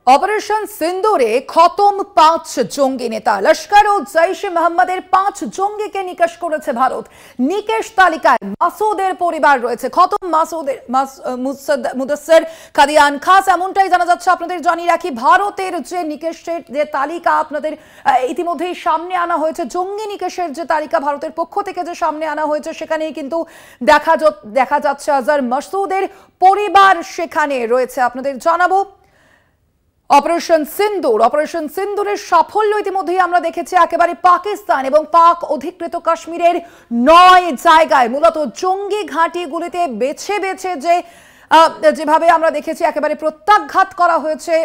Operation सिंदूरे खत्म 5 जंगी नेता लश्कर और जैश-ए मोहम्मদের 5 জঙ্গিকে নিকেশ করেছে ভারত। নিকেশ তালিকায় মাসুদের পরিবার রয়েছে। খতম মাসুদের মুদস্সির কাদিয়ান খাস এমনটাই জানা যাচ্ছে। আপনাদের জানিয়ে রাখি ভারতের যে নিকেশের যে তালিকা আপনাদের ইতিমধ্যেই সামনে আনা হয়েছে, জঙ্গি নিকেশের যে তালিকা ভারতের পক্ষ থেকে যে সামনে আনা হয়েছে সেখানেই কিন্তু দেখা যাচ্ছে আজহার মাসুদের পরিবার সেখানে রয়েছে। আপনাদের জানাবো অপারেশন সিন্দুরের সাফল্য ইতিমধ্যেই আমরা দেখেছি। একেবারে পাকিস্তান এবং পাক অধিকৃত কাশ্মীরের 9 জায়গায় মূলত জঙ্গি ঘাঁটিগুলিতে বেছে বেছে যেভাবে আমরা দেখেছি একেবারে প্রত্যাঘাত করা হয়েছে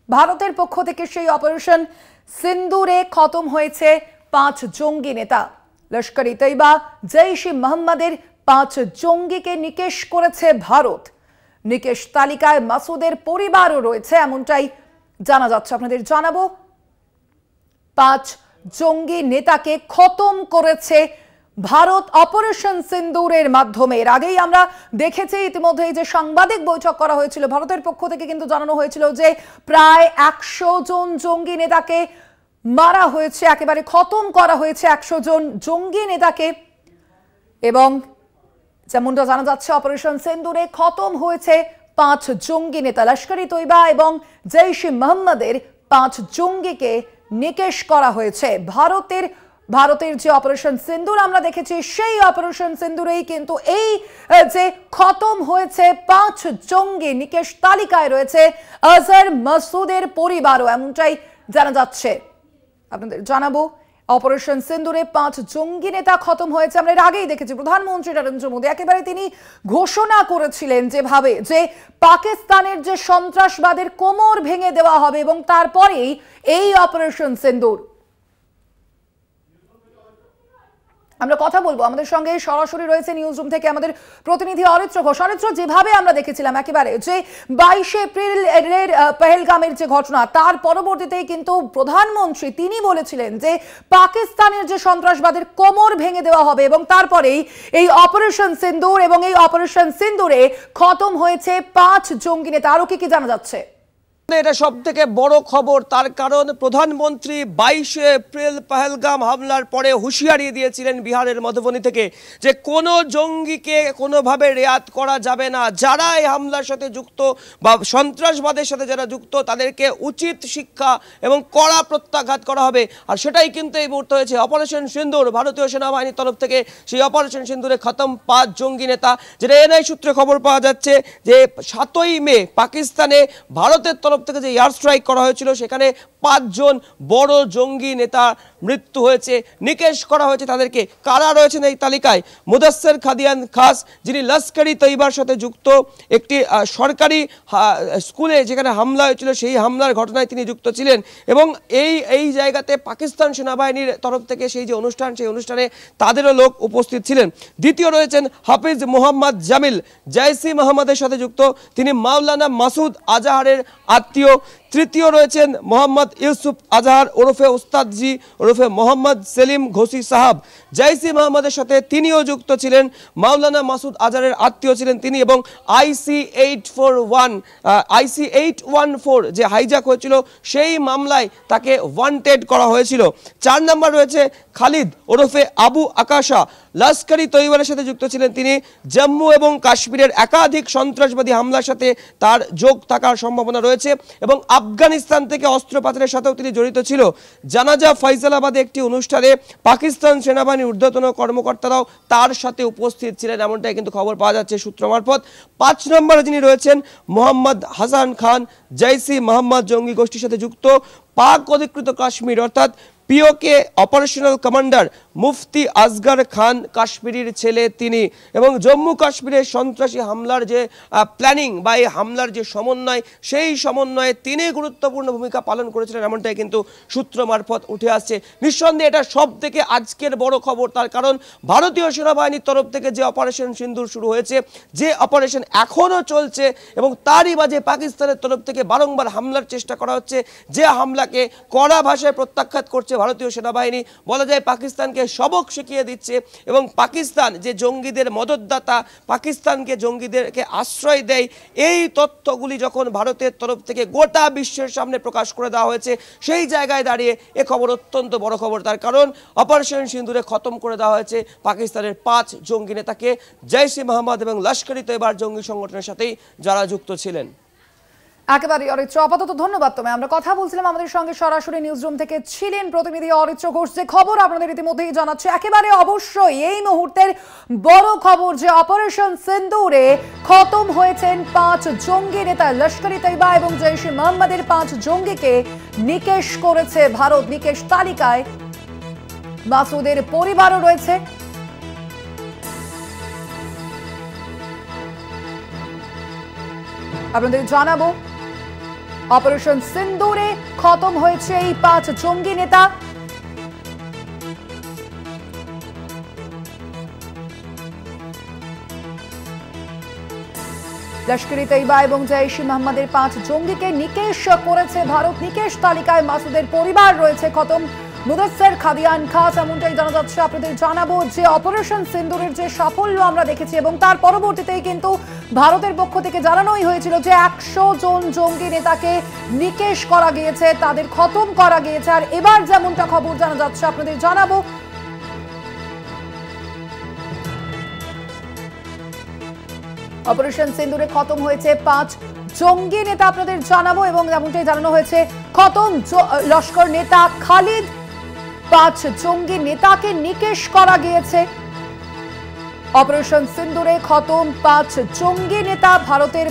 ভারতের পক্ষ থেকে। সেই অপারেশন সিন্দুরে খতম হয়েছে 5 জঙ্গি নেতা। লস্কর-ই তৈবা জৈশ-ই মোহাম্মদের 5 জঙ্গিকে নিকেশ করেছে ভারত। নিকেশ তালিকায় মাসুদের পরিবারও রয়েছে এমনটাই জানা যাচ্ছে। আপনাদের জানাবো 5 জঙ্গি নেতাকে খতম করেছে ভারত অপারেশন সিন্দুরের মাধ্যমে। এর আগেই আমরা দেখেছি ইতিমধ্যে যে সাংবাদিক বৈঠক করা হয়েছিল ভারতের পক্ষ থেকে, কিন্তু জানানো হয়েছিল যে প্রায় 100 জন জঙ্গি নেতাকে মারা হয়েছে, একেবারে খতম করা হয়েছে 100 জন জঙ্গি নেতাকে। এবং যেমনটা জানা যাচ্ছে অপারেশন সিন্দুরে খতম হয়েছে 5 জঙ্গি নেতা। লস্কর-ই তৈবা এবং জৈশ-ই মোহাম্মদের 5 জঙ্গিকে নিকেশ করা হয়েছে। ভারতের যে অপারেশন সিন্দুর আমরা দেখেছি সেই অপারেশন সিন্দুরেই কিন্তু এই যে খতম হয়েছে 5 জঙ্গি, নিকেশ তালিকায় রয়েছে আজহার মাসুদের পরিবারও এমনটাই জানা যাচ্ছে। আপনাদের জানাবো অপারেশন সিন্দুরে 5 জঙ্গি নেতা খতম হয়েছে। আমরা এর আগেই দেখেছি প্রধানমন্ত্রী নরেন্দ্র মোদী একেবারে তিনি ঘোষণা করেছিলেন যেভাবে যে পাকিস্তানের যে সন্ত্রাসবাদের কোমর ভেঙে দেওয়া হবে এবং তারপরেই এই অপারেশন সিন্দুর। আমরা কথা বলবো, আমাদের সঙ্গে সরাসরি রয়েছে নিউজ রুম থেকে আমাদের প্রতিনিধি অরিত্র ঘোষ। অরিত্র, যেভাবে আমরা দেখেছিলাম একেবারে যে 22 এপ্রিলের পহেলগামের যে ঘটনা, তার পরবর্তীতেই কিন্তু প্রধানমন্ত্রী তিনি বলেছিলেন যে পাকিস্তানের যে সন্ত্রাসবাদের কোমর ভেঙে দেওয়া হবে এবং তারপরেই এই অপারেশন সিন্দুর, এবং এই অপারেশন সিন্দুরে খতম হয়েছে 5 জঙ্গি নেতা। আরো কি জানা যাচ্ছে? এটা সব থেকে বড় খবর, তার কারণ প্রধানমন্ত্রী 22 এপ্রিল পহেলগাম হামলার পরে হুঁশিয়ারি দিয়েছিলেন বিহারের মধুবনী থেকে যে কোনো জঙ্গিকে কোনোভাবে রেয়াত করা যাবে না। যারা এই হামলার সাথে যুক্ত বা সন্ত্রাসবাদের সাথে যারা যুক্ত তাদেরকে উচিত শিক্ষা এবং কড়া প্রত্যাঘাত করা হবে। আর সেটাই কিন্তু এই মুহূর্তে হয়েছে। অপারেশন সিন্দুর ভারতীয় সেনাবাহিনীর তরফ থেকে সেই অপারেশন সিন্দুরে খতম 5 জঙ্গি নেতা। যেটা এনআই সূত্রে খবর পাওয়া যাচ্ছে যে 7ই মে পাকিস্তানে ভারতের তরফ থেকে যে এয়ার স্ট্রাইক করা হয়েছিল সেখানে 5 জন বড় জঙ্গি নেতা মৃত্যু হয়েছে, নিকেশ করা হয়েছে তাদেরকে। কারা রয়েছেন এই তালিকায়? মুদস্সির কাদিয়ান খাস, যিনি লস্কর-ই তৈবার সাথে যুক্ত, একটি সরকারি স্কুলে যেখানে হামলা হয়েছিল সেই হামলার ঘটনায় তিনি যুক্ত ছিলেন এবং এই জায়গাতে পাকিস্তান সেনাবাহিনীর তরফ থেকে সেই যে অনুষ্ঠান, সেই অনুষ্ঠানে তাদেরও লোক উপস্থিত ছিলেন। দ্বিতীয় রয়েছেন হাফিজ মোহাম্মদ জামিল, জৈশ-ই মোহাম্মদের সাথে যুক্ত, তিনি মাওলানা মাসুদ আজহারের আত্মীয়। তৃতীয় রয়েছেন মোহাম্মদ ইউসুফ আজহার ওরফে উস্তাদজি ওরফে মোহাম্মদ সেলিম ঘোষি সাহাব, জৈশ-ই মোহাম্মদের সাথে তিনিও যুক্ত ছিলেন, মাওলানা মাসুদ আজহারের আত্মীয় ছিলেন তিনি। এবং IC 814 যে হাইজ্যাক হয়েছিল সেই মামলায় তাকে ওয়ান্টেড করা হয়েছিল। 4 নম্বর রয়েছে খালিদ ওরফে আবু আকাশা, লস্কর-ই তৈবার সাথে যুক্ত ছিলেন তিনি। জম্মু এবং কাশ্মীরের একাধিক সন্ত্রাসবাদী হামলার সাথে তার যোগ থাকার সম্ভাবনা রয়েছে এবং আফগানিস্তান থেকে অস্ত্র পাচারের সাথেও তিনি জড়িত ছিল। জানাজা ফয়সালাবাদে একটি অনুষ্ঠানে পাকিস্তান সেনাবাহিনীর ঊর্ধ্বতন কর্মকর্তারাও তার সাথে উপস্থিত ছিলেন, এমনটাই কিন্তু খবর পাওয়া যাচ্ছে সূত্র মারফত। 5 নম্বরে যিনি রয়েছেন মোহাম্মদ হাসান খান, জৈশ-ই মোহাম্মদ জঙ্গি গোষ্ঠীর সাথে যুক্ত, পাক অধিকৃত কাশ্মীর অর্থাৎ POK অপারেশনাল কমান্ডার মুফতি আসগর খান কাশ্মীরের ছেলে তিনি। এবং জম্মু কাশ্মীরের সন্ত্রাসী হামলার যে প্ল্যানিং বা এই হামলার যে সমন্বয়, সেই সমন্বয়ে তিনি গুরুত্বপূর্ণ ভূমিকা পালন করেছিলেন, এমনটাই কিন্তু সূত্র মারফত উঠে আসছে। নিঃসন্দেহে এটা সব থেকে আজকের বড় খবর, তার কারণ ভারতীয় সেনাবাহিনীর তরফ থেকে যে অপারেশন সিন্দুর শুরু হয়েছে, যে অপারেশন এখনও চলছে এবং তারই মাঝে পাকিস্তানের তরফ থেকে বারংবার হামলার চেষ্টা করা হচ্ছে, যে হামলাকে কড়া ভাষায় প্রত্যাখ্যাত করছে ভারতীয় সেনাবাহিনী। বলা যায় পাকিস্তানকে সবক শিখিয়ে দিচ্ছে এবং পাকিস্তান যে জঙ্গিদের মদতদাতা, পাকিস্তানকে জঙ্গিদেরকে আশ্রয় দেয়, এই তথ্যগুলি যখন ভারতের তরফ থেকে গোটা বিশ্বের সামনে প্রকাশ করে দেওয়া হয়েছে, সেই জায়গায় দাঁড়িয়ে এ খবর অত্যন্ত বড় খবর। তার কারণ অপারেশন সিন্দুরে খতম করে দেওয়া হয়েছে পাকিস্তানের 5 জঙ্গি নেতাকে, জৈশ-ই-মোহাম্মদ এবং লস্কর-ই-তৈবার জঙ্গি সংগঠনের সাথেই যারা যুক্ত ছিলেন। একেবারে অরিত্র, আপাতত ধন্যবাদ তোমায়। আমরা কথা বলছিলাম, আমাদের সঙ্গে সরাসরি নিউজ রুম থেকে ছিলেন প্রতিনিধি অরিত্র ঘোষ। যে খবর আপনাদের ইতিমধ্যেই জানাচ্ছে, একেবারে অবশ্যই এই মুহূর্তের বড় খবর যে অপারেশন সিন্দুরে খতম হয়েছেন 5 জঙ্গি নেতা। লস্কর-ই-তৈবা এবং জৈশ-ই-মোহাম্মদের 5 জঙ্গিকে নিকেশ করেছে ভারত। নিকেশ তালিকায় মাসুদের পরিবারও রয়েছে। আপনাদের জানাবো অপারেশন সিন্দুরে খতম হয়েছে এই 5 জঙ্গি নেতা। লস্কর-ই-তৈবা এবং জৈশ-ই-মোহাম্মদের 5 জঙ্গিকে নিকেশ করেছে ভারত। নিকেশ তালিকায় মাসুদের পরিবার রয়েছে। খতম মুদস্সির খাদিয়ান খাস, এমনটাই জানা যাচ্ছে। আপনাদের জানাবো যে অপারেশন সিন্দুরের যে সাফল্য আমরা দেখেছি এবং তার পরবর্তীতেই কিন্তু ভারতের পক্ষ থেকে জানানোই হয়েছিল যে 100 জন জঙ্গি নেতাকে নিকেশ করা গিয়েছে, তাদের খতম করা গিয়েছে। আর এবার যেমনটা খবর জানা যাচ্ছে আপনাদের জানাবো, অপারেশন সিন্দুরে খতম হয়েছে 5 জঙ্গি নেতা আপনাদের জানাবো এবং যেমনটাই জানানো হয়েছে খতম লস্কর নেতা খালিদ। 5 জঙ্গি নেতাকে নিকেশ করা গিয়েছে। অপারেশন সিন্দুরে খতম 5 জঙ্গি নেতা। ভারতের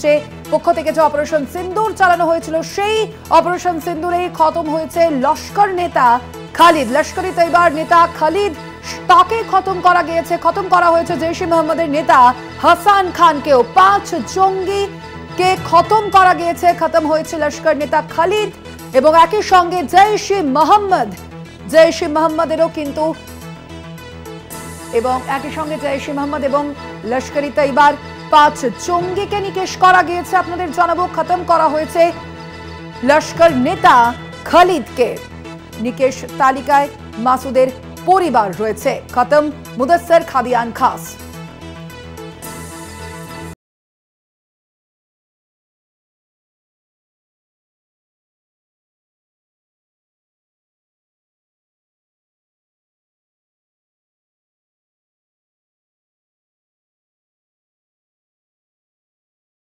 যে পক্ষ থেকে যে অপারেশন সিন্দুর চালানো হয়েছিল, সেই অপারেশন সিন্দুরেই খতম হয়েছে লস্কর নেতা খালিদ। লস্কর-ই-তৈবার নেতা খালিদ, তাকে খতম করা গিয়েছে। খতম করা হয়েছে জৈশ-ই-মোহাম্মদের নেতা হাসান খানকেও। 5 জঙ্গিকে খতম করা গিয়েছে। খতম হয়েছে লস্কর নেতা খালিদ এবং একই সঙ্গে জৈশ-ই-মোহাম্মদেরও কিন্তু, এবং একই সঙ্গে জৈশ-ই-মোহাম্মদ এবং লস্কর-ই-তৈবার 5 জঙ্গিকে নিকেশ করা গিয়েছে। আপনাদের জানাবো খতম করা হয়েছে লস্কর নেতা খালিদকে। নিকেশ তালিকায় মাসুদের পরিবার রয়েছে। খতম মুদস্সির খাদিয়ান খাস।